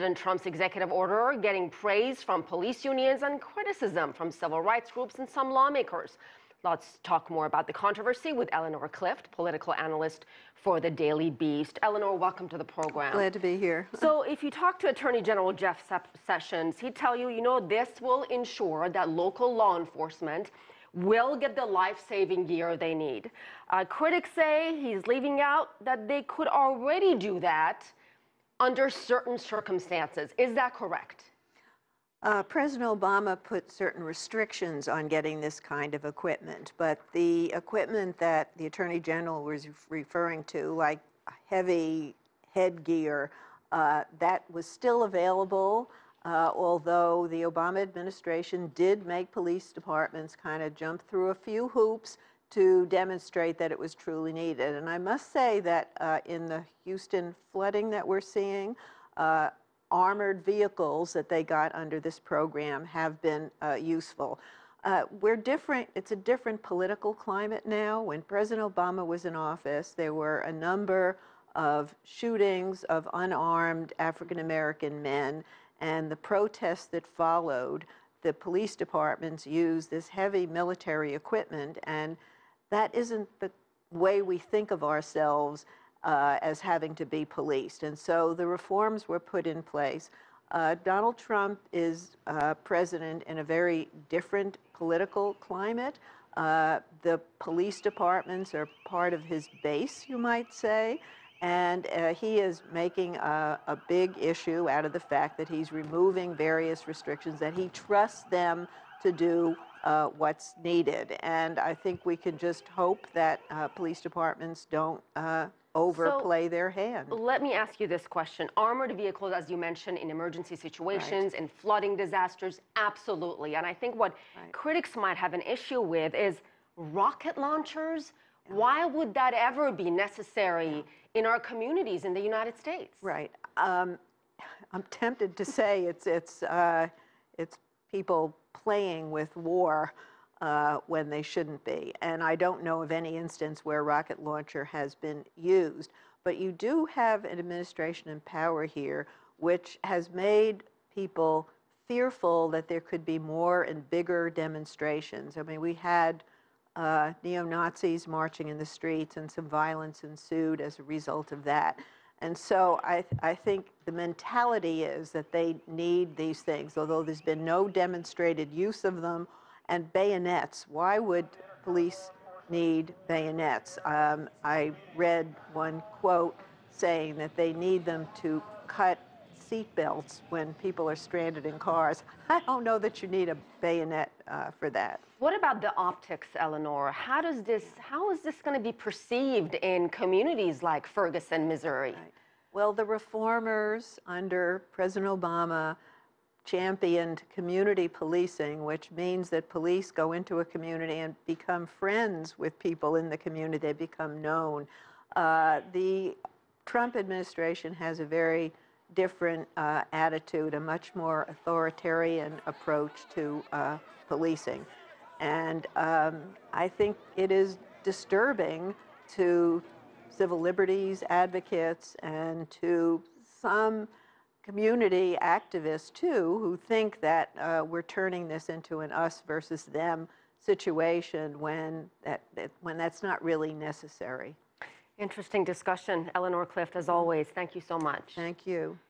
President Trump's executive order getting praise from police unions and criticism from civil rights groups and some lawmakers. Let's talk more about the controversy with Eleanor Clift, political analyst for the Daily Beast. Eleanor, welcome to the program. Glad to be here. So if you talk to Attorney General Jeff Sessions, he'd tell you, this will ensure that local law enforcement will get the life-saving gear they need. Critics say he's leaving out that they could already do that under certain circumstances. Is that correct? President Obama put certain restrictions on getting this kind of equipment, but the equipment that the Attorney General was referring to, like heavy headgear, that was still available, although the Obama administration did make police departments kind of jump through a few hoops to demonstrate that it was truly needed. And I must say that in the Houston flooding that we're seeing, armored vehicles that they got under this program have been useful. We're different. It's a different political climate now. When President Obama was in office, there were a number of shootings of unarmed African-American men, and the protests that followed, the police departments used this heavy military equipment, and that isn't the way we think of ourselves as having to be policed. And so the reforms were put in place. Donald Trump is president in a very different political climate. The police departments are part of his base, you might say, and he is making a big issue out of the fact that he's removing various restrictions, that he trusts them to do what's needed. And I think we can just hope that police departments don't overplay their hand. Let me ask you this question. Armored vehicles, as you mentioned, in emergency situations, in flooding disasters, absolutely. And I think what critics might have an issue with is rocket launchers. Why would that ever be necessary in our communities in the United States? Right. I'm tempted to say it's people playing with war when they shouldn't be. And I don't know of any instance where a rocket launcher has been used. But you do have an administration in power here which has made people fearful that there could be more and bigger demonstrations. I mean, we had neo-Nazis marching in the streets, and some violence ensued as a result of that. And so I think the mentality is that they need these things, although there's been no demonstrated use of them. And bayonets, why would police need bayonets? I read one quote saying that they need them to cut seatbelts when people are stranded in cars. I don't know that you need a bayonet for that. What about the optics, Eleanor? How is this going to be perceived in communities like Ferguson, Missouri? Right. Well, the reformers under President Obama championed community policing, which means that police go into a community and become friends with people in the community. They become known. The Trump administration has a very different attitude, a much more authoritarian approach to policing. And I think it is disturbing to civil liberties advocates and to some community activists, too, who think that we're turning this into an us versus them situation when that's not really necessary. Interesting discussion. Eleanor Clift, as always, thank you so much. Thank you.